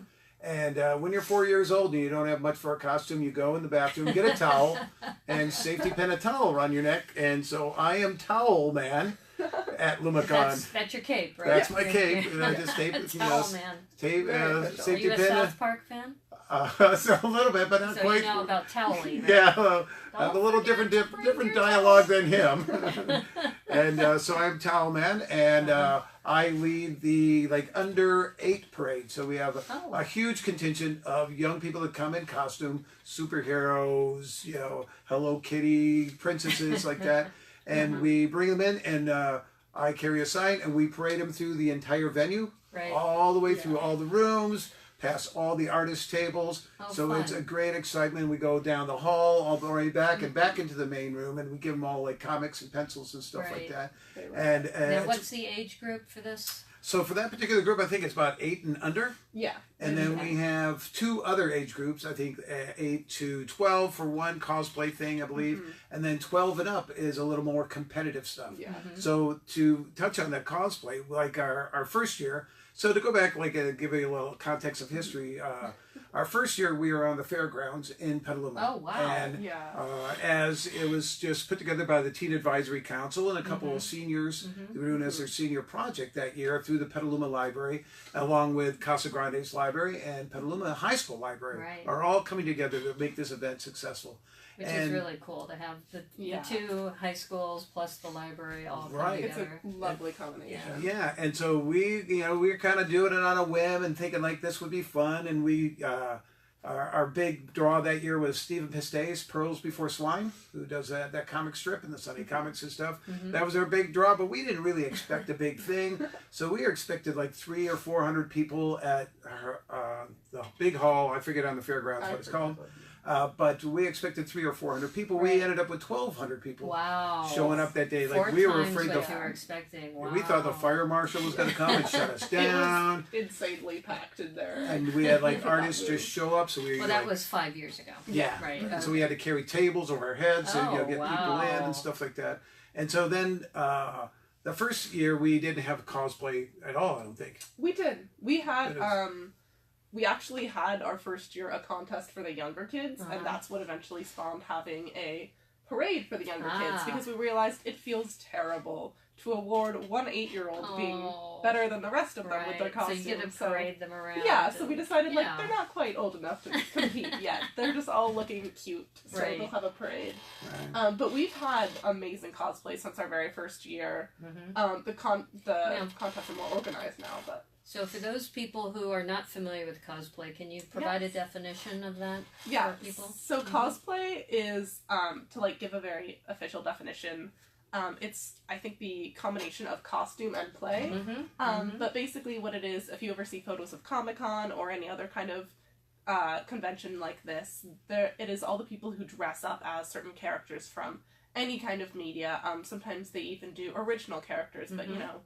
And when you're 4 years old and you don't have much for a costume, you go in the bathroom, get a towel, and safety pin a towel around your neck. And so I am Towel Man at LumaCon. That's your cape, right? That's my cape. And I just tape it. Towel Man. Tape, Are safety you a pin. South Park fan? So a little bit, but not So quite. you know about toweling, right? Yeah, I have a little forget different to bring different your dialogue than him. And so I'm Towel Man, and I lead the like under 8 parade. So we have a huge contingent of young people that come in costume, superheroes, you know, Hello Kitty, princesses like that, and we bring them in, and I carry a sign, and we parade them through the entire venue, all the way through all the rooms, past all the artist tables. So fun. it's a great excitement. We go down the hall all the way back and back into the main room, and we give them all like comics and pencils and stuff like that. And Now, what's the age group for this? so for that particular group, I think it's about 8 and under. Yeah. And then we have 2 other age groups. I think 8 to 12 for one cosplay thing, I believe, and then 12 and up is a little more competitive stuff. Yeah. So to touch on that cosplay, like our first year. So to go back, like give you a little context of history. Our first year, we were on the fairgrounds in Petaluma. Oh, wow. And as it was just put together by the Teen Advisory Council and a couple of seniors, they were doing as their senior project that year through the Petaluma Library, along with Casa Grande's Library and Petaluma High School Library, are all coming together to make this event successful. Which is really cool to have the 2 high schools plus the library all come together. It's a lovely combination. Yeah, and so we were kind of doing it on a whim and thinking like this would be fun, and we our big draw that year was Stephen Piste's Pearls Before Swine, who does that comic strip and the Sunday Comics and stuff. That was our big draw, but we didn't really expect a big thing, so we expected like 300 or 400 people at the big hall. I forget on the fairgrounds what it's called. But we expected 300 or 400 people. We ended up with 1,200 people showing up that day. Like 4 we were times afraid what you were expecting. Wow. we thought the fire marshal was going to come and shut us down. It was insanely packed in there. And we had like artists just show up, so we Well, that was 5 years ago. yeah, Right. And so we had to carry tables over our heads and get people in wow. and stuff like that. And so then the first year we didn't have cosplay at all. I don't think We did. We had we actually had our first year a contest for the younger kids, and that's what eventually spawned having a parade for the younger kids, because we realized it feels terrible to award one 8-year-old being better than the rest of them with their costumes. So you get to parade them around. Yeah, so we decided like they're not quite old enough to compete yet. They're just all looking cute, so they'll have a parade. Right. But we've had amazing cosplay since our very first year. The contests are more organized now, but. So for those people who are not familiar with cosplay, can you provide a definition of that for people? So cosplay is, to like give a very official definition, it's, I think, the combination of costume and play. But basically what it is, if you ever see photos of Comic-Con or any other kind of convention like this, it is all the people who dress up as certain characters from any kind of media. Sometimes they even do original characters, but you know,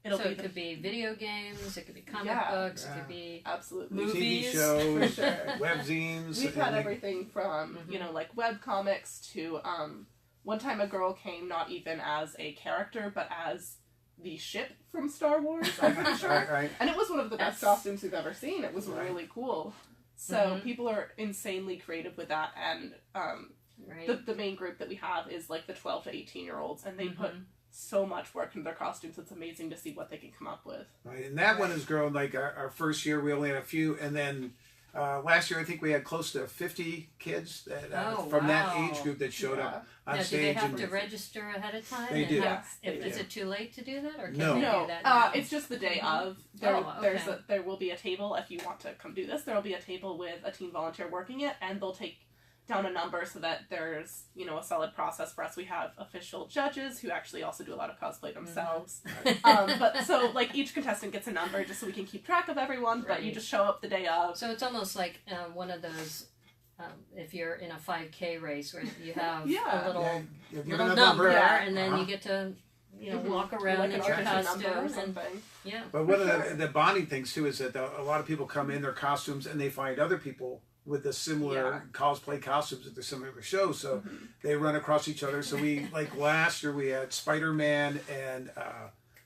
it could be video games, it could be comic books, it could be movies, TV shows, for sure. webzines. We've had everything from you know, like web comics to one time a girl came not even as a character but as the ship from Star Wars, I'm pretty sure. And it was one of the best costumes we've ever seen. It was really cool. So people are insanely creative with that, and the main group that we have is like the 12 to 18-year-olds, and they put so much work into their costumes. It's amazing to see what they can come up with. Right, and that one has grown. Like our first year, we only had a few, and then last year I think we had close to 50 kids that, from wow. that age group that showed up on now, stage. Do they have to register ahead of time? They do. Yes, Is it too late to do that, or can No. they No, do that now? it's just the day of. There will be a table if you want to come do this. There will be a table with a teen volunteer working it, and they'll take down a number so that there's, you know, a solid process for us. We have official judges who actually also do a lot of cosplay themselves. But so like each contestant gets a number just so we can keep track of everyone, but you just show up the day of. So it's almost like one of those, if you're in a 5K race where you have a little number and then you get to, you know, walk around like in an your audition number or costume. something. But one of the bonding things too is that a lot of people come in their costumes and they find other people with the similar cosplay costumes at the similar shows, so they run across each other. So we, like last year, we had Spider-Man and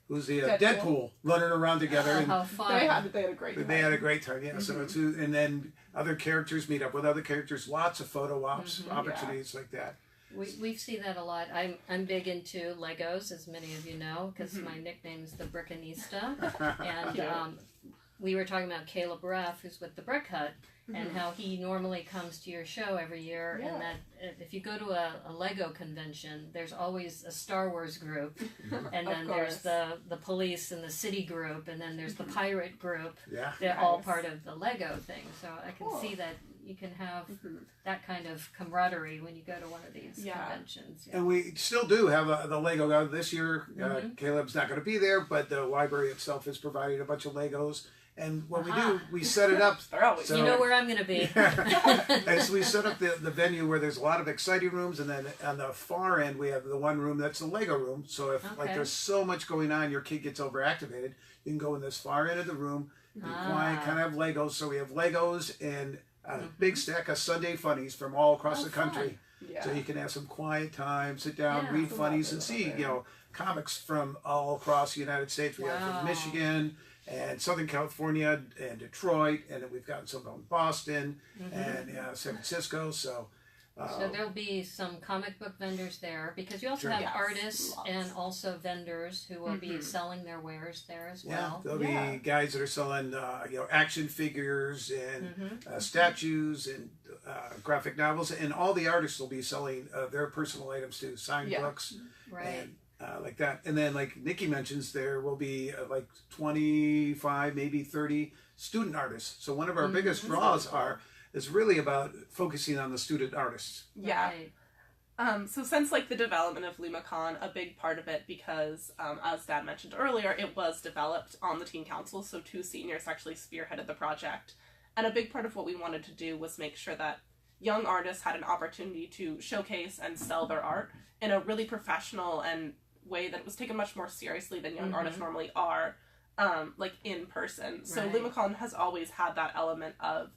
who's the Deadpool running around together. And how fun! They had a great time. They had a great time, yeah. So it's, and then other characters meet up with other characters. Lots of photo ops opportunities like that. We see that a lot. I'm big into Legos, as many of you know, because my nickname is the Brickanista, and we were talking about Caleb Ruff, who's with the Brick Hut, and how he normally comes to your show every year, and that if you go to a Lego convention, there's always a Star Wars group, and then there's the police and the city group, and then there's the pirate group. Yeah. They're all part of the Lego thing, so I can see that you can have that kind of camaraderie when you go to one of these conventions. And we still do have the Lego guy this year. Caleb's not going to be there, but the library itself is providing a bunch of Legos. And what we do, we set it up. So, you know where I'm going to be. And so we set up the venue where there's a lot of exciting rooms, and then on the far end we have the one room that's the Lego room. So if like there's so much going on, your kid gets overactivated, you can go in this far end of the room, be quiet, kind of have Legos. So we have Legos and a big stack of Sunday funnies from all across the country. Yeah. So you can have some quiet time, sit down, read funnies, and see comics from all across the United States. We have from Michigan and Southern California and Detroit, and then we've gotten some from Boston and San Francisco. So there'll be some comic book vendors there, because you also have artists and also vendors who will be selling their wares there as well. There'll be guys that are selling action figures and statues and graphic novels, and all the artists will be selling their personal items too, signed books, and like that. And then, like Nikki mentions, there will be like 25, maybe 30 student artists. So one of our biggest draws is really about focusing on the student artists. Yeah. So since like the development of LumaCon, a big part of it, because as Dad mentioned earlier, it was developed on the teen council, so 2 seniors actually spearheaded the project. And a big part of what we wanted to do was make sure that young artists had an opportunity to showcase and sell their art in a really professional and way that was taken much more seriously than young artists normally are, like in person. So LumaCon has always had that element of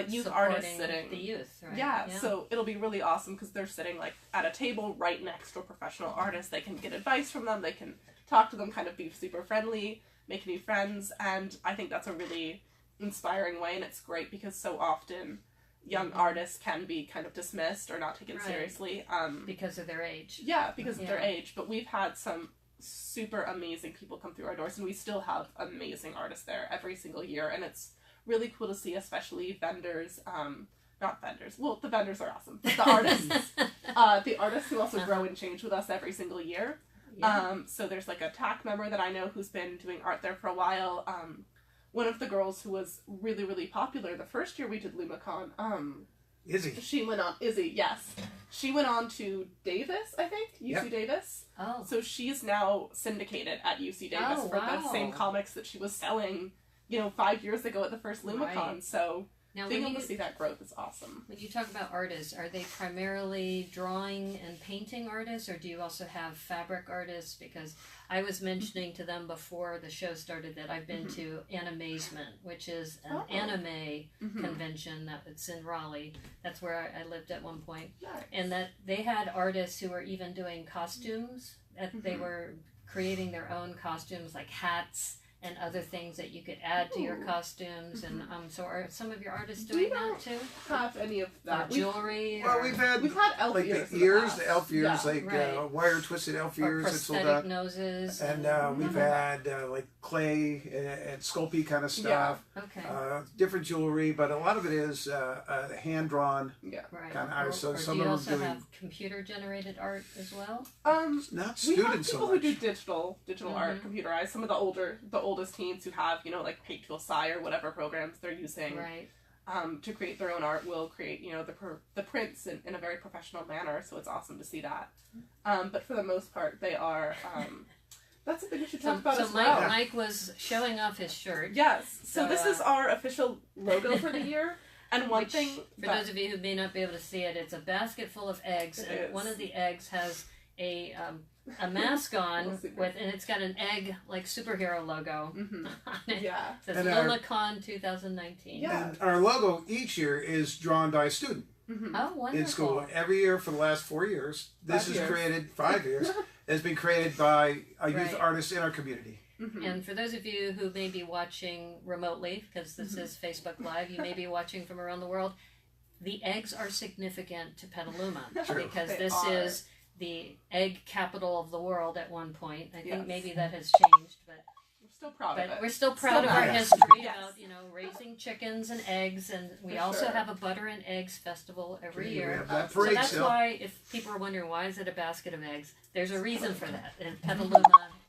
youth artists sitting. The youth, right? Yeah, so it'll be really awesome because they're sitting like at a table right next to a professional artist. They can get advice from them. They can talk to them, kind of be super friendly, make new friends, and I think that's a really inspiring way. And it's great because so often young artists can be kind of dismissed or not taken seriously because of their age. Yeah, because of their age. But we've had some super amazing people come through our doors, and we still have amazing artists there every single year, and it's really cool to see, especially vendors, not vendors, well, the vendors are awesome, but the artists who also grow and change with us every single year. So there's like a TAC member that I know who's been doing art there for a while. One of the girls who was really, really popular the first year we did LumaCon, Izzy. She went on, Izzy, yes. She went on to Davis, I think, UC Davis. Oh. So she's now syndicated at UC Davis for the same comics that she was selling 5 years ago at the first LumaCon. So now, being able to see that growth is awesome. When you talk about artists, are they primarily drawing and painting artists, or do you also have fabric artists? Because I was mentioning to them before the show started that I've been to Animazement, which is an anime convention that's in Raleigh. That's where I lived at one point. Nice. And that they had artists who were even doing costumes. They were creating their own costumes, like hats and other things that you could add to your costumes. And so are some of your artists doing that too? Have any of that? Jewelry? Well, we've had elf like ears the ears, the elf ears, Yeah, like right. wire twisted elf Or ears. prosthetic noses. And we've had like clay and sculpey kind of stuff. Yeah. Okay. Different jewelry, but a lot of it is hand drawn. Yeah. Right. Kind of art. So or some do you of also them doing have computer generated art as well? not We have students people so much. who do digital art, computerized. Some of the oldest teens who have, you know, like Paint Tool Sci or whatever programs they're using Right. to create their own art will create, you know, the prints in a very professional manner. So it's awesome to see that. But for the most part, they are. That's something we should talk about as well. Mike was showing off his shirt. Yes. So this is our official logo for the year. And one thing, for those of you who may not be able to see it, it's a basket full of eggs, and one of the eggs has a mask on with, and it's got an egg like superhero logo on it. Yeah. It says LumaCon 2019. Yeah. And our logo each year is drawn by a student. Oh, wonderful! In school every year for the last 4 years. This is created 5 years. Has been created by a youth artist in our community. And for those of you who may be watching remotely, because this is Facebook Live, you may be watching from around the world, the eggs are significant to Petaluma because this is the egg capital of the world at one point. I think maybe that has changed, but we're still proud of it. We're still proud of our history about, you know, raising chickens and eggs, and we also have a butter and eggs festival every year. So that's why, if people are wondering why is it a basket of eggs, there's a reason for that in Petaluma.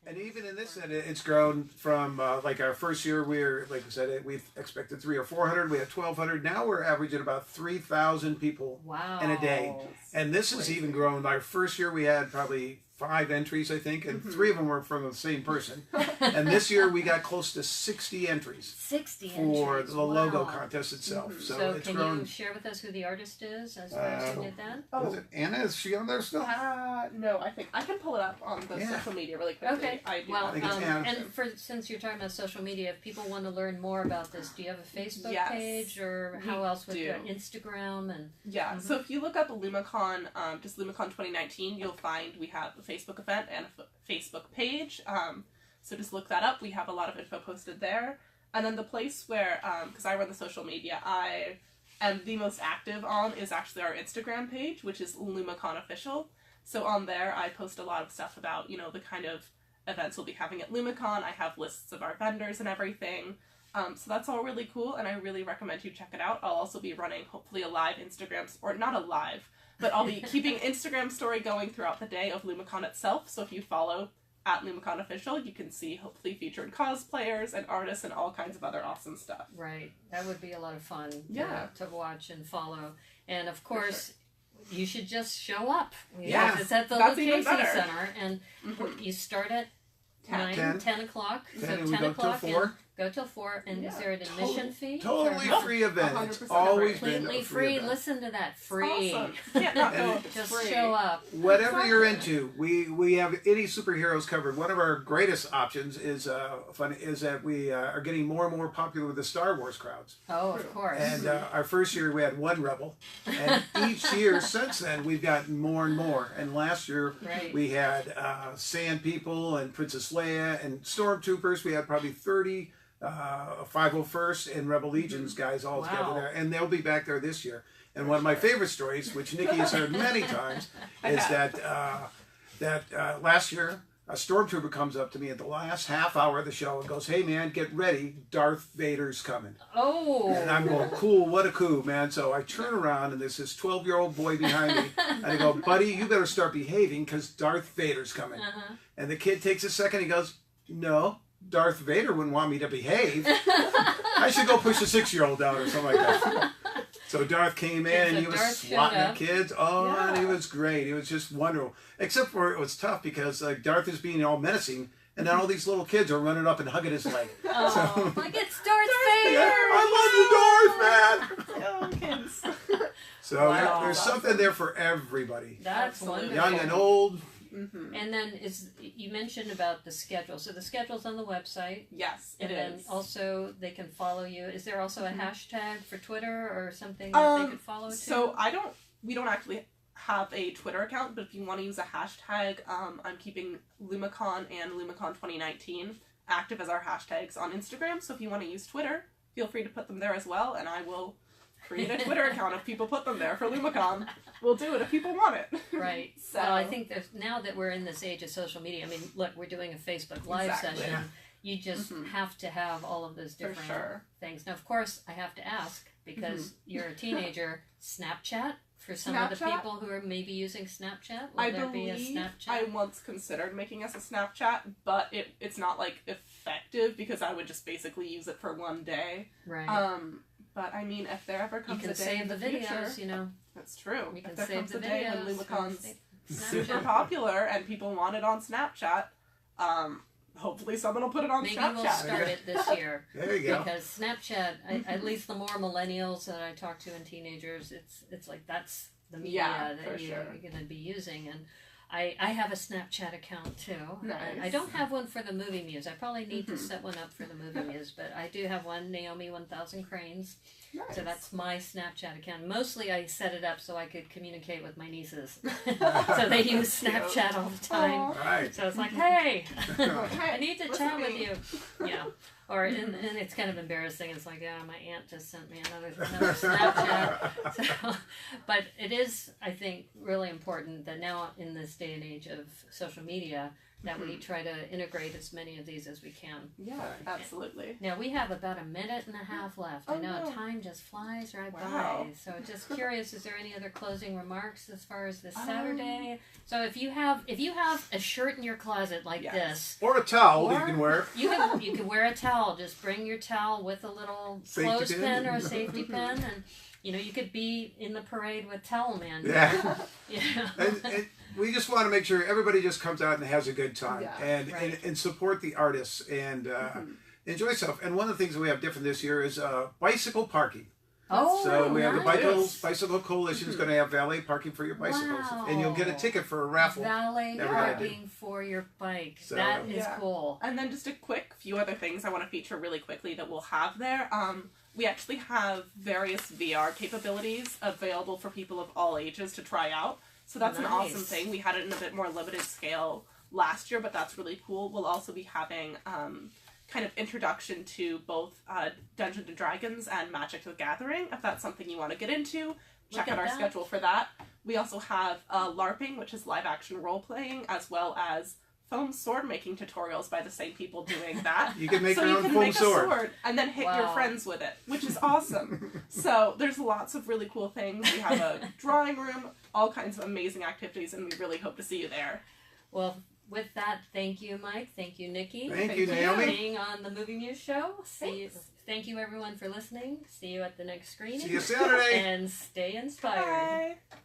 And even in this set, it's grown from like our first year, like I said, we've expected 300 or 400. We had 1,200. Now we're averaging about 3,000 people in a day. And this has even grown. Our first year, we had probably 5 entries, I think, and 3 of them were from the same person. And this year, we got close to 60 entries. 60 for entries. the logo contest itself. So it's can grown. you share with us who the artist is as far as you did that? Is it Anna? Is she on there still? No, I think I can pull it up on the social media really quickly. Okay. Well, and since you're talking about social media, if people want to learn more about this, do you have a Facebook page, or how else would you Instagram and? Yeah. So if you look up LumaCon, just LumaCon 2019, you'll find we have a Facebook event and a Facebook page. So just look that up. We have a lot of info posted there. And then the place where, because I run the social media, I am the most active on is actually our Instagram page, which is LumaCon Official. So on there, I post a lot of stuff about, you know, the kind of events we'll be having at LumaCon. I have lists of our vendors and everything. So that's all really cool, and I really recommend you check it out. I'll also be running, hopefully, a live Instagram, or not a live, but I'll be keeping Instagram story going throughout the day of LumaCon itself. So if you follow at LumaCon Official, you can see hopefully featured cosplayers and artists and all kinds of other awesome stuff. Right. That would be a lot of fun to watch and follow. And of course, you should just show up. It's at the Luke Casey Center, and you start at 10 o'clock. So 10 o'clock. Go till 4, and is there an admission fee? Totally free event. It's always been completely free. Listen to that, free. Awesome. Can't not go. Just show up. Whatever you're into, we have any superheroes covered. One of our greatest options is that we are getting more and more popular with the Star Wars crowds. Oh, of course. And our first year we had 1 Rebel, and each year since then we've gotten more and more. And last year we had Sand People and Princess Leia and Stormtroopers. We had probably 30. 501st and Rebel Legions guys all together there, and they'll be back there this year. And one of my favorite stories, which Nikki has heard many times, is that last year a stormtrooper comes up to me at the last half hour of the show and goes, "Hey man, get ready, Darth Vader's coming." Oh. And I'm going, "Cool, what a coup, man!" So I turn around and there's this 12-year-old boy behind me, and I go, "Buddy, you better start behaving because Darth Vader's coming." And the kid takes a second, he goes, "No, Darth Vader wouldn't want me to behave. I should go push a 6-year-old out or something like that." So Darth came in and he was swatting at kids. And he was great. He was just wonderful. Except for it was tough because Darth is being all menacing, and then all these little kids are running up and hugging his leg. Like it's Darth Vader! I love you, Darth, man! Kids. So there's something there for everybody. That's wonderful. Young and old. And then you mentioned about the schedule. So the schedule's on the website. Yes, it is. And then also they can follow you. Is there also a hashtag for Twitter or something that they could follow too? So we don't actually have a Twitter account, but if you want to use a hashtag, I'm keeping LumaCon and LumaCon 2019 active as our hashtags on Instagram. So if you want to use Twitter, feel free to put them there as well, and I will create a Twitter account if people put them there for LumaCon. We'll do it if people want it. Right. So well, I think there's, now that we're in this age of social media, I mean, look, we're doing a Facebook Live session. Yeah. You just have to have all of those different things. Now, of course, I have to ask, because you're a teenager, Snapchat? For some of the people who are maybe using Snapchat? Will there be a Snapchat? I once considered making us a Snapchat, but it's not, like, effective, because I would just basically use it for one day. Right. But, I mean, if there ever comes a day save in the videos, future, you know. That's true. You can if there save comes the a day videos when LumaCon's super popular and people want it on Snapchat, hopefully someone will put it on Snapchat. Maybe we'll start it this year. There you go. Because Snapchat, at least the more millennials that I talk to and teenagers, it's like that's the media that you're going to be using. And I have a Snapchat account too. Nice. I don't have one for the movie Muse. I probably need to set one up for the movie Muse, but I do have one, Naomi 1000 Cranes. Nice. So that's my Snapchat account. Mostly I set it up so I could communicate with my nieces. So they use Snapchat all the time. Right. So it's like, hey, I need to chat with you. Yeah. Or and it's kind of embarrassing. It's like, yeah, my aunt just sent me another Snapchat. So, but it is, I think, really important that now in this day and age of social media that we try to integrate as many of these as we can. Yeah, absolutely. Now we have about a minute and a half left. I know time just flies right by. So just curious, is there any other closing remarks as far as this Saturday? So if you have a shirt in your closet like this, or a towel you can wear, you can wear a towel. Just bring your towel with a little clothespin or a safety pin, and you could be in the parade with Towel Man. Yeah. Yeah. And we just want to make sure everybody just comes out and has a good time, and support the artists and enjoy yourself. And one of the things that we have different this year is bicycle parking. Oh, so we have the Bicycle Coalition is going to have valet parking for your bicycles, and you'll get a ticket for a raffle. Valet parking for your bike. So, that is cool. And then just a quick few other things I want to feature really quickly that we'll have there. We actually have various VR capabilities available for people of all ages to try out. So that's an awesome thing. We had it in a bit more limited scale last year, but that's really cool. We'll also be having kind of introduction to both Dungeons & Dragons and Magic the Gathering. If that's something you want to get into, check out our schedule for that. We also have LARPing, which is live action role playing, as well as foam sword making tutorials by the same people doing that. You can make your own foam a sword and then hit your friends with it, which is awesome. So there's lots of really cool things. We have a drawing room, all kinds of amazing activities, and we really hope to see you there. Well, with that, thank you, Mike. Thank you, Nikki. Thank you, Naomi. For being on the Movie Muse Show. Thank you, everyone, for listening. See you at the next screening. See you Saturday. And stay inspired. Bye.